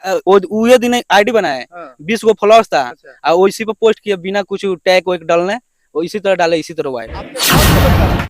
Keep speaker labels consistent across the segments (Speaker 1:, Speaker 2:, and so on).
Speaker 1: वो ये दिन आईडी बनाए,
Speaker 2: हाँ।
Speaker 1: 20 गो फॉलोअर्स था,
Speaker 2: अच्छा।
Speaker 1: और इसी पे पोस्ट किया बिना कुछ टैग वैग डालने, वो इसी तरह डाले, इसी तरह वायरल।
Speaker 2: आपके घर के लोग क्या बोलते हैं?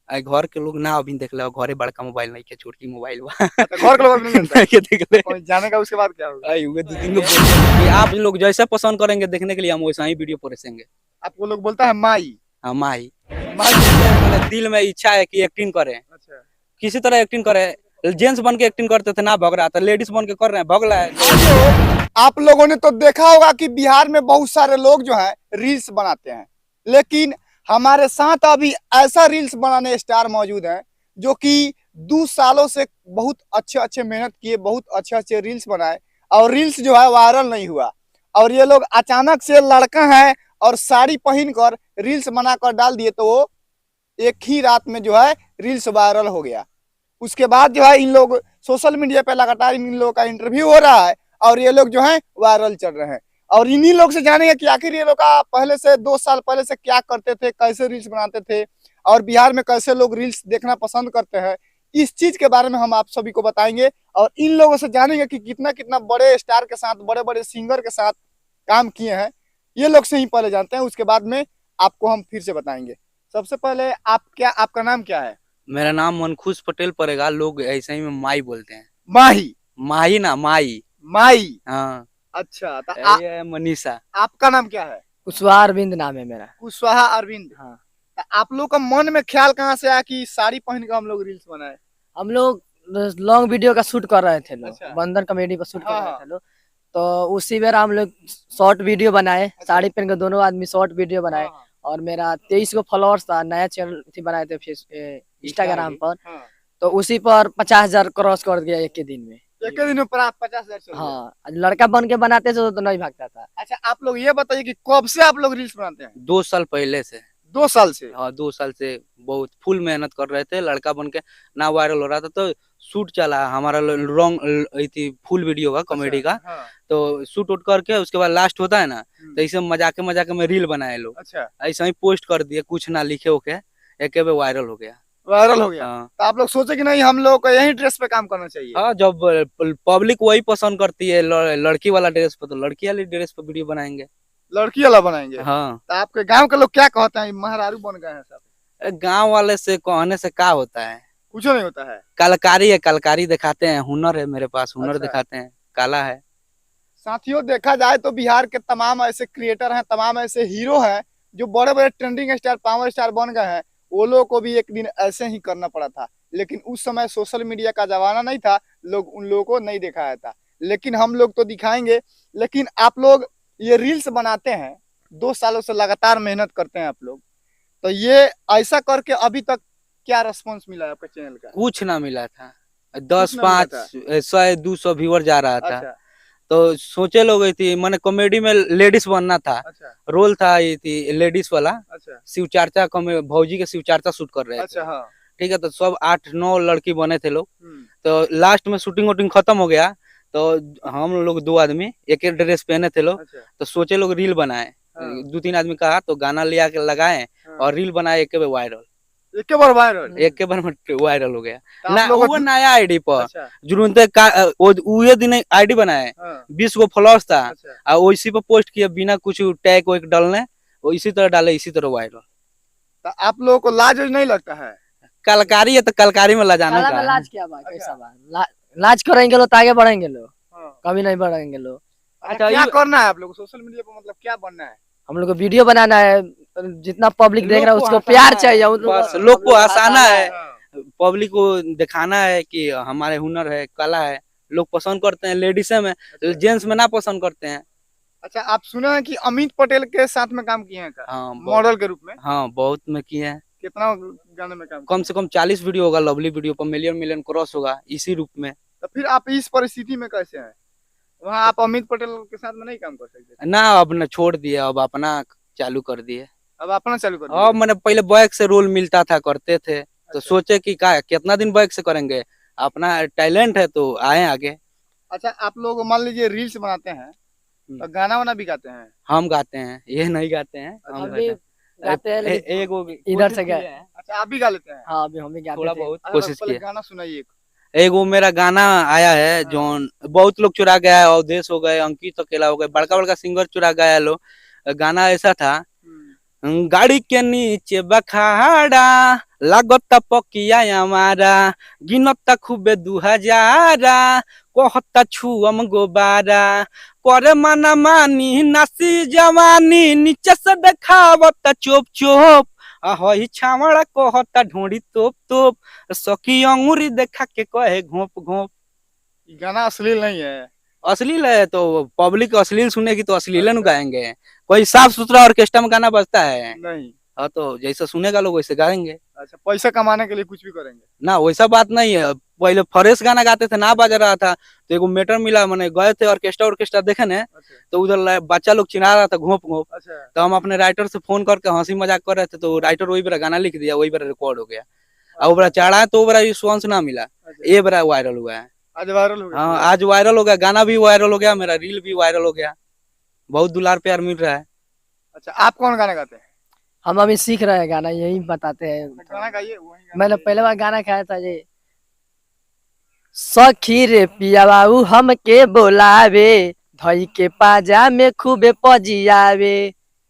Speaker 1: घर के लोग ना अभी देख ले, घरे बड़का मोबाइल नहीं के, छोटकी मोबाइल बा
Speaker 2: अच्छा, घर के लोग अभी नहीं जानता है।
Speaker 1: नहीं के देख ले।
Speaker 2: कोई जानेगा उसके बाद क्या होगा?
Speaker 1: आई हुए 2-3 गो बोल कि आप लोग जैसा पसंद करेंगे देखने के लिए, हम वैसा ही वीडियो परोसेंगे।
Speaker 2: आपको लोग बोलता है माई।
Speaker 1: हाँ माही,
Speaker 2: माई।
Speaker 1: मैंने दिल में इच्छा है कि एक्टिंग करें,
Speaker 2: अच्छा।
Speaker 1: किसी तरह एक्टिंग करें। जेंट्स बन के एक्टिंग करते थे ना, भग रहा था, लेडीज बन के कर रहे हैं, भग रहा है।
Speaker 2: आप लोगों ने तो देखा होगा कि बिहार में बहुत सारे लोग जो हैं रील्स बनाते हैं, लेकिन हमारे साथ अभी ऐसा रील्स बनाने स्टार मौजूद हैं जो कि 2 सालों से बहुत अच्छे अच्छे मेहनत किए, बहुत अच्छे अच्छे रील्स बनाए, और रील्स जो है वायरल नहीं हुआ। और ये लोग अचानक से लड़का है और साड़ी पहनकर रील्स बनाकर डाल दिए, तो वो एक ही रात में जो है रील्स वायरल हो गया। उसके बाद जो है इन लोग सोशल मीडिया पे लगातार इन लोगों का इंटरव्यू हो रहा है, और ये लोग जो है वायरल चल रहे हैं। और इन्हीं लोग से जानेंगे कि आखिर ये लोग का पहले से 2 साल पहले से क्या करते थे, कैसे रील्स बनाते थे, और बिहार में कैसे लोग रील्स देखना पसंद करते हैं। इस चीज के बारे में हम आप सभी को बताएंगे, और इन लोगों से जानेंगे कि कितना कितना बड़े स्टार के साथ, बड़े बड़े सिंगर के साथ काम किए हैं। ये लोग से ही पहले जानते हैं, उसके बाद में आपको हम फिर से बताएंगे। सबसे पहले आपका नाम क्या है?
Speaker 1: मेरा नाम मनखुश पटेल पड़ेगा, लोग ऐसे ही में माई बोलते हैं।
Speaker 2: माही।
Speaker 1: माही ना माई।
Speaker 2: माई।
Speaker 1: हाँ।
Speaker 2: अच्छा, तो
Speaker 1: ये है मनीषा।
Speaker 2: आपका नाम क्या है?
Speaker 3: कुशवाहा अरविंद नाम है मेरा।
Speaker 2: कुशवाहा अरविंद।
Speaker 3: हाँ।
Speaker 2: तो आप लोग का मन में ख्याल कहाँ से आया कि साड़ी पहन के हम लोग रील्स बनाए?
Speaker 3: हम लोग लॉन्ग वीडियो का शूट कर रहे थे लोग,
Speaker 2: अच्छा।
Speaker 3: बंदर कॉमेडी पर शूट कर
Speaker 2: हाँ,
Speaker 3: रहे
Speaker 2: हाँ।
Speaker 3: थे लोग। तो उसी बेर हम लोग शॉर्ट वीडियो बनाए, साड़ी पहन के दोनों आदमी शॉर्ट वीडियो बनाए।
Speaker 2: हाँ,
Speaker 3: और मेरा 23 गो फॉलोअर्स था, नया चैनल थी बनाए थे इंस्टाग्राम पर।
Speaker 2: हाँ।
Speaker 3: तो उसी पर 50,000 क्रॉस कर दिया एक के दिन में।
Speaker 2: एक ही दिन में 50,000 चल गया।
Speaker 3: हाँ, लड़का बन के बनाते थे तो नहीं भागता था।
Speaker 2: अच्छा, आप लोग ये बताइए कि कब से आप लोग रील्स बनाते हैं?
Speaker 1: 2 साल पहले से।
Speaker 2: 2 साल से?
Speaker 1: हाँ 2 साल से बहुत फुल मेहनत कर रहे थे, लड़का बन के ना वायरल हो रहा था, तो शूट चला हमारा लॉन्ग थी फुल वीडियो का, कॉमेडी का।
Speaker 2: हाँ।
Speaker 1: तो शूट उट करके उसके बाद लास्ट होता है ना, तो इसे मजाक मजाक में रील बनाए लोग,
Speaker 2: अच्छा,
Speaker 1: ऐसा ही पोस्ट कर दिए, कुछ ना लिखे होके, एक बार वायरल हो गया।
Speaker 2: वायरल हो गया।
Speaker 1: हाँ।
Speaker 2: तो आप लोग सोचे कि नहीं, हम लोग को यही ड्रेस पे काम करना चाहिए?
Speaker 1: हाँ जब पब्लिक वही पसंद करती है, लड़की वाला ड्रेस पे, तो लड़की वाली ड्रेस पे वीडियो बनाएंगे।
Speaker 2: लड़की वाला बनाएंगे?
Speaker 1: हाँ।
Speaker 2: तो आपके गांव के लोग क्या कहते हैं, महारारू बन गए हैं सब?
Speaker 1: गांव वाले से कहने से क्या होता है,
Speaker 2: कुछ नहीं होता है।
Speaker 1: कलकारी है, कलकारी दिखाते हैं, हुनर है मेरे पास, हुनर
Speaker 2: अच्छा।
Speaker 1: दिखाते हैं, काला है।
Speaker 2: साथियों, देखा जाए तो बिहार के तमाम ऐसे क्रिएटर हैं, तमाम ऐसे हीरो हैं जो बड़े बड़े ट्रेंडिंग स्टार, पावर स्टार बन गए हैं। वो लोगों को भी एक दिन ऐसे ही करना पड़ा था, लेकिन उस समय सोशल मीडिया का जमाना नहीं था, लोग उन लोगों को नहीं दिखाया था। लेकिन हम लोग तो दिखाएंगे। लेकिन आप लोग ये रील्स बनाते हैं, 2 सालों से लगातार मेहनत करते हैं आप लोग, तो ये ऐसा करके अभी तक क्या रिस्पॉन्स मिला है आपके चैनल का?
Speaker 1: कुछ ना मिला था,
Speaker 2: कुछ ना मिला था।
Speaker 1: 10-5-100-200 व्यूअर जा रहा था।
Speaker 2: अच्छा।
Speaker 1: तो सोचे लोग थी, मैंने कॉमेडी में लेडीज बनना था,
Speaker 2: अच्छा।
Speaker 1: रोल था ये थी लेडीज वाला।
Speaker 2: अच्छा।
Speaker 1: शिव चर्चा भौजी के शिव चर्चा शूट कर रहे थे।
Speaker 2: अच्छा। हाँ।
Speaker 1: ठीक है, तो सब 8-9 लड़की बने थे लोग।
Speaker 2: हम्म।
Speaker 1: तो लास्ट में शूटिंग वूटिंग खत्म हो गया, तो हम लोग 2 आदमी एक एक ड्रेस पहने थे लोग।
Speaker 2: अच्छा।
Speaker 1: तो सोचे लोग रील बनाए,
Speaker 2: हाँ।
Speaker 1: 2-3 आदमी कहा तो गाना लिया के लगाए,
Speaker 2: हाँ।
Speaker 1: और रील बनाए, एक बार वायरल,
Speaker 2: एक बार वायरल?
Speaker 1: एक बार में वायरल हो गया
Speaker 2: तो
Speaker 1: ना।
Speaker 2: आप लोग
Speaker 1: वो नया आईडी पर
Speaker 2: अच्छा।
Speaker 1: जुनते का वो ये दिन आईडी बनाए,
Speaker 2: हाँ।
Speaker 1: 20 गो फॉलोअर्स था,
Speaker 2: अच्छा।
Speaker 1: और इसी पे पोस्ट किया बिना कुछ टैग वैग डालने, वो इसी तरह डाले, इसी तरह वायरल।
Speaker 2: तो आप लोगों को लाज नहीं लगता है?
Speaker 1: कलकारी है तो कलकारी में लजाना
Speaker 3: काला
Speaker 1: का
Speaker 3: में
Speaker 1: है।
Speaker 3: लाज क्या बात, कैसा बात? लाज करेंगे लोग तो आगे बढ़ेंगे लोग,
Speaker 2: हाँ।
Speaker 3: कभी नहीं बढ़ेंगे लोग।
Speaker 2: अच्छा, क्या करना है आप लोग सोशल मीडिया पर, मतलब क्या बनना है?
Speaker 3: हम लोग को वीडियो बनाना है, जितना पब्लिक देख रहा है
Speaker 1: लोग को
Speaker 3: उसको
Speaker 1: हंसाना
Speaker 3: प्यार
Speaker 1: है,
Speaker 3: चाहिए,
Speaker 1: बस लोग को हंसाना है,
Speaker 2: हाँ।
Speaker 1: पब्लिक को दिखाना है कि हमारे हुनर है, कला है। लोग पसंद करते हैं लेडीज में, जेंट्स में ना पसंद करते हैं।
Speaker 2: अच्छा, आप सुने हैं कि अमित पटेल के साथ में काम किए हैं?
Speaker 1: हाँ
Speaker 2: मॉडल के रूप में?
Speaker 1: हाँ बहुत में किए हैं।
Speaker 2: कितना गाने में काम
Speaker 1: कम से कम 40 वीडियो होगा, लवली वीडियो पर मिलियन क्रॉस होगा इसी रूप में।
Speaker 2: तो फिर आप इस परिस्थिति में कैसे हैं? वहाँ आप अमित पटेल के साथ में नहीं काम कर सकते?
Speaker 1: ना अब न छोड़ दिए, अब अपना चालू कर दिए।
Speaker 2: अब अपना चालू कर
Speaker 1: अब
Speaker 2: दिए?
Speaker 1: मैंने पहले बैक से रोल मिलता था, करते थे, तो
Speaker 2: अच्छा।
Speaker 1: सोचे कि कितना दिन बैक से करेंगे, अपना टैलेंट है तो आए आगे।
Speaker 2: अच्छा, आप लोग मान लीजिए रील्स बनाते हैं, तो गाना वाना भी गाते हैं?
Speaker 1: हम गाते हैं, ये नहीं गाते हैं, हम
Speaker 3: हम भी गाते हैं, लेकिन
Speaker 1: एक
Speaker 3: इधर से गए।
Speaker 2: अच्छा, आप भी गा लेते हैं?
Speaker 3: हाँ, अभी हम भी गाते
Speaker 1: थोड़ा
Speaker 3: थे।
Speaker 1: बहुत
Speaker 2: अच्छा,
Speaker 1: कोशिश
Speaker 2: पहले
Speaker 1: किया।
Speaker 2: गाना सुनाइए।
Speaker 1: एगो मेरा गाना आया है जो बहुत लोग चुरा गया है, अवधेश हो गए, अंकित अकेला हो गए, बड़का बड़का सिंगर चुरा गया है लोग। गाना ऐसा था, गाड़ी के नीचे बखाड़ा लागत पकिया हमारा, गिनता खूबे 2000 कहता छुअम गोबारा, करे मना मानी नासी जवानी, नीचे से देखावत चोप चोप, हई छावड़ा कहता ढोड़ी तोप तोप, सखी अंगूरी देखा के कहे घोप घोप।
Speaker 2: ये गाना अश्लील नहीं है।
Speaker 1: अश्लील है तो पब्लिक अश्लील सुनेगी तो अश्लील न गाएंगे। कोई साफ सुथरा ऑर्केस्ट्रा में गाना बजता है,
Speaker 2: नहीं।
Speaker 1: हाँ तो जैसा सुनेगा लोग वैसे गाएंगे
Speaker 2: अच्छा, पैसा कमाने के लिए कुछ भी करेंगे।
Speaker 1: ना, वैसा बात नहीं है। पहले फ्रेश गाना गाते थे, ना बज रहा था तो एगो मैटर मिला, मैंने गए थे ऑर्केस्ट्रा देखे ने,
Speaker 2: अच्छा
Speaker 1: तो उधर बच्चा लोग चिल्ला रहा था घोप घोप,
Speaker 2: अच्छा
Speaker 1: तो हम अपने राइटर से फोन करके हंसी मजाक कर रहे थे, तो राइटर वही बेरा गाना लिख दिया, वही बेरा रिकॉर्ड हो गया। और बेरा चढ़ा तो बेरा रिस्पॉन्स ना मिला,
Speaker 2: अच्छा।
Speaker 1: ये बेरा वायरल हुआ है।
Speaker 2: आज वायरल हो गया।
Speaker 1: हाँ आज वायरल हो गया, गाना भी वायरल हो गया, मेरा रील भी वायरल हो गया, बहुत दुलार प्यार मिल रहा है।
Speaker 2: अच्छा, आप कौन गाना गाते हैं?
Speaker 3: हम अभी सीख रहे हैं गाना, यही बताते हैं।
Speaker 2: गाना गाइए, वही गाना
Speaker 3: मैंने
Speaker 2: गाइए।
Speaker 3: पहले बार गाना खाया था ये, सखी रे पिया बाबू हमके बोलावे, धई के पाजा में खूबे पजियावे,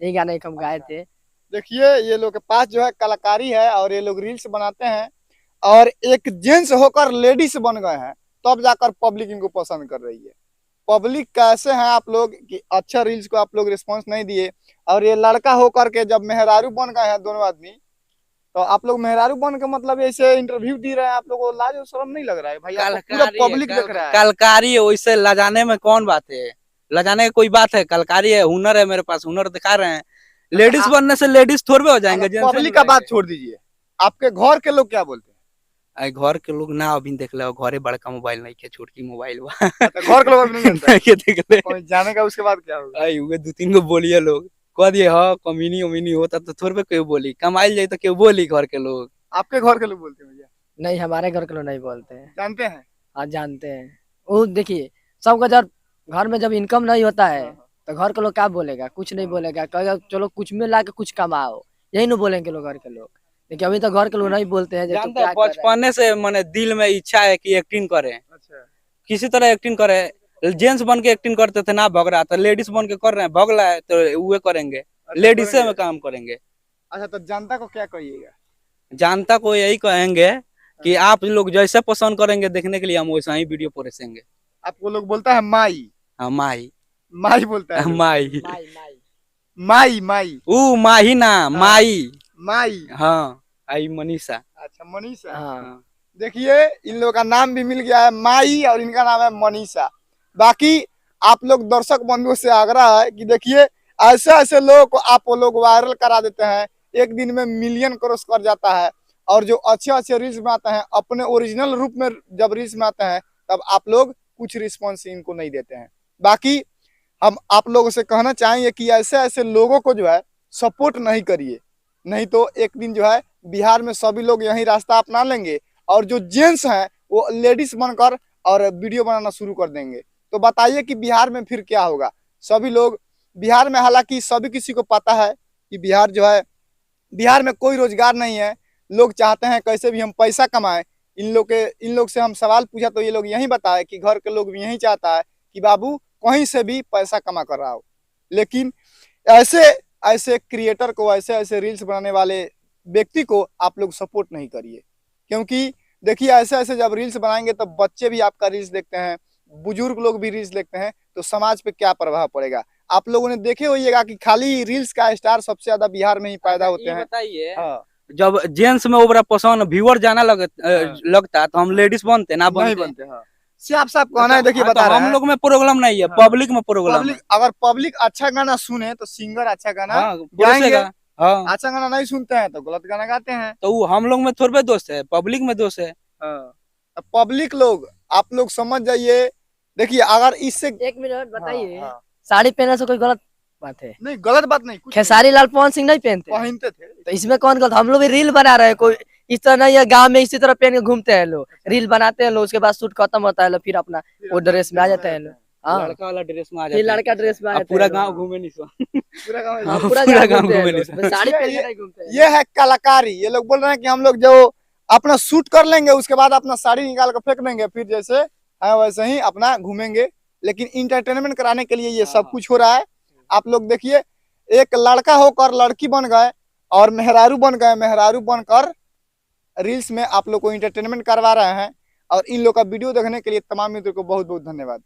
Speaker 3: यही गाना एक हम गाए थे।
Speaker 2: देखिए, ये लोग के पास जो है कलाकारी है और ये लोग रील्स बनाते हैं, और एक जेंट्स होकर लेडीज बन गए हैं, तब जाकर पब्लिक इनको पसंद कर रही है। पब्लिक कैसे हैं आप लोग कि अच्छा रील्स को आप लोग रिस्पांस नहीं दिए, और ये लड़का होकर के जब मेहरारू बन गए हैं दोनों आदमी, तो आप लोग मेहरारू बन के मतलब ऐसे इंटरव्यू दे रहे हैं, आप लोगों को लाज और शर्म नहीं लग रहा है भाई? आपको पूरा पब्लिक देख रहा है।
Speaker 1: कलकारी है, वैसे लजाने में कौन बात है, लजाने की कोई बात है? कलकारी है, हुनर है मेरे पास, हुनर दिखा रहे हैं। लेडीज बनने से लेडीज थोड़े हो जाएंगे, जेंट्स
Speaker 2: पब्लिक का बात छोड़ दीजिए, आपके घर के लोग क्या बोलते हैं?
Speaker 1: आई घर के लोग ना अभी देख ले, घरे बड़का मोबाइल नहीं के, छोटकी मोबाइल बा
Speaker 2: तो घर के लोग अभी नहीं जानते
Speaker 1: के देख ले,
Speaker 2: कोई जानेगा उसके बाद क्या होगा?
Speaker 1: आई हुए 2-3 गो बोलिए लोग, कह दिए हाँ कमीनी उमीनी होता तो थोड़े क्यों बोली, कमाइल जाए तो क्यों बोली घर के लोग।
Speaker 2: आपके घर के लोग बोलते हैं भैया?
Speaker 3: नहीं, हमारे घर के लोग नहीं बोलते हैं।
Speaker 2: जानते हैं?
Speaker 3: हाँ जानते हैं। वो देखिए, सबका जब घर में जब इनकम नहीं होता है तो घर के लोग क्या बोलेगा? कुछ नहीं बोलेगा, कहेगा चलो कुछ में ला के कुछ कमाओ, यही नहीं बोलेंगे लोग घर के लोग। लेकिन अभी तो घर के लोग नहीं बोलते हैं।
Speaker 1: जानते हैं बचपने से मैंने दिल में इच्छा है कि एक्टिंग करें,
Speaker 2: अच्छा,
Speaker 1: किसी तरह एक्टिंग करे। जेंट्स बन के एक्टिंग करते थे ना भग रहा था, लेडीज बन के कर रहे हैं, भग रहा है तो वो करेंगे, लेडीज से में काम करेंगे।
Speaker 2: अच्छा, तो जनता को क्या कहिएगा?
Speaker 1: जनता को यही कहेंगे कि आप लोग जैसे पसंद करेंगे देखने के लिए, हम वैसा ही वीडियो परोसेंगे।
Speaker 2: आपको लोग बोलता है माई?
Speaker 1: हाँ माही,
Speaker 2: माई बोलता है?
Speaker 1: माही,
Speaker 2: माई माई
Speaker 1: ऊ माही ना माई,
Speaker 2: माई।
Speaker 1: हाँ आई मनीषा।
Speaker 2: अच्छा, मनीषा।
Speaker 3: हाँ।
Speaker 2: देखिए, इन लोगों का नाम भी मिल गया है माई, और इनका नाम है मनीषा। बाकी आप लोग दर्शक बंधुओं से आग्रह है कि देखिए, ऐसे ऐसे लोगों को आप लोग वायरल करा देते हैं, एक दिन में मिलियन क्रॉस कर जाता है, और जो अच्छे अच्छे रील्स में आते हैं, अपने ओरिजिनल रूप में जब रील्स में आते हैं, तब आप लोग कुछ रिस्पॉन्स इनको नहीं देते हैं। बाकी हम आप लोगों से कहना चाहेंगे कि ऐसे ऐसे लोगों को जो है सपोर्ट नहीं करिए, नहीं तो एक दिन जो है बिहार में सभी लोग यही रास्ता अपना लेंगे, और जो जेंट्स हैं वो लेडीज बनकर और वीडियो बनाना शुरू कर देंगे। तो बताइए कि बिहार में फिर क्या होगा? सभी लोग बिहार में, हालांकि सभी किसी को पता है कि बिहार जो है, बिहार में कोई रोजगार नहीं है, लोग चाहते हैं कैसे भी हम पैसा कमाएं। इन लोग से हम सवाल पूछा तो ये लोग यही बताए कि घर के लोग भी यही चाहता है कि बाबू कहीं से भी पैसा कमा कर रहा हो। लेकिन ऐसे ऐसे क्रिएटर को, ऐसे ऐसे रील्स बनाने वाले व्यक्ति को आप लोग सपोर्ट नहीं करिए, क्योंकि देखिए ऐसे ऐसे जब रील्स बनाएंगे तो बच्चे भी आपका रील्स देखते हैं, बुजुर्ग लोग भी रील्स देखते हैं, तो समाज पे क्या प्रभाव पड़ेगा? आप लोगों ने देखे होइएगा कि खाली रील्स का स्टार सबसे ज्यादा बिहार में ही पैदा होते हैं।
Speaker 1: बताइए,
Speaker 2: हाँ।
Speaker 1: जब जेंट्स में ओवरा पसंद व्यूअर जाना लगता तो हम लेडीज बनते ना
Speaker 2: नहीं
Speaker 1: बनते?
Speaker 2: बनते। हाँ, साफ साफ कहना है। देखिए,
Speaker 1: हाँ,
Speaker 2: बता
Speaker 1: तो
Speaker 2: रहे
Speaker 1: हम
Speaker 2: हैं,
Speaker 1: लोग में प्रॉब्लम नहीं है,
Speaker 2: हाँ,
Speaker 1: पब्लिक में प्रॉब्लम है।
Speaker 2: पब्लिक, अगर पब्लिक अच्छा गाना सुने तो सिंगर अच्छा गाना
Speaker 1: हाँ,
Speaker 2: गाएंगे,
Speaker 1: परोसेगा। हाँ,
Speaker 2: अच्छा गाना नहीं सुनते हैं तो गलत गाना गाते हैं।
Speaker 1: तो वो हम लोग में थोड़े दोष है, पब्लिक में दोष है।
Speaker 2: पब्लिक लोग, आप लोग समझ जाइए। देखिए, अगर इससे
Speaker 3: एक मिनट बताइए,
Speaker 2: हाँ, हाँ।
Speaker 3: साड़ी पहनने से कोई गलत बात है?
Speaker 2: नहीं, गलत बात नहीं, कुछ
Speaker 3: खेसारी लाल पवन सिंह नहीं पहनते?
Speaker 2: पहनते थे।
Speaker 3: तो इसमें कौन गलत? हम लोग भी रील बना रहे हैं, कोई इस तरह नहीं है। गांव में इसी तरह पहन के घूमते हैं लोग, रील बनाते हैं लोग, उसके बाद शूट खत्म होता है लोग, फिर अपना वो ड्रेस में आ जाते हैं लोग। हाँ,
Speaker 1: लड़का वाला ड्रेस में आ
Speaker 3: फिर
Speaker 1: जाते हैं।
Speaker 3: लड़का ड्रेस में आ
Speaker 1: अब
Speaker 3: जाते
Speaker 1: पूरा
Speaker 3: हैं
Speaker 1: गांव
Speaker 3: लोग।
Speaker 1: घूमे नहीं सो।
Speaker 2: पूरा गाँव
Speaker 3: हाँ,
Speaker 2: ऐसे।
Speaker 3: पूरा
Speaker 1: पूरा
Speaker 3: गांव
Speaker 1: गाँव
Speaker 3: घूमते हैं
Speaker 1: घूमे
Speaker 3: लोग,
Speaker 1: नहीं।
Speaker 3: बस साड़ी पहन के नहीं घूमते हैं।
Speaker 2: ये है कलाकारी। ये लोग बोल रहे हैं कि हम लोग जो अपना शूट कर लेंगे, उसके बाद अपना साड़ी निकाल कर फेंक देंगे, फिर जैसे है वैसे ही अपना घूमेंगे। लेकिन इंटरटेनमेंट कराने के लिए ये सब कुछ हो रहा है। आप लोग देखिए, एक लड़का होकर लड़की बन गए और मेहरारू बन गए, मेहरारू बनकर रील्स में आप लोग को इंटरटेनमेंट करवा रहे हैं। और इन लोग का वीडियो देखने के लिए तमाम मित्रों को बहुत बहुत धन्यवाद।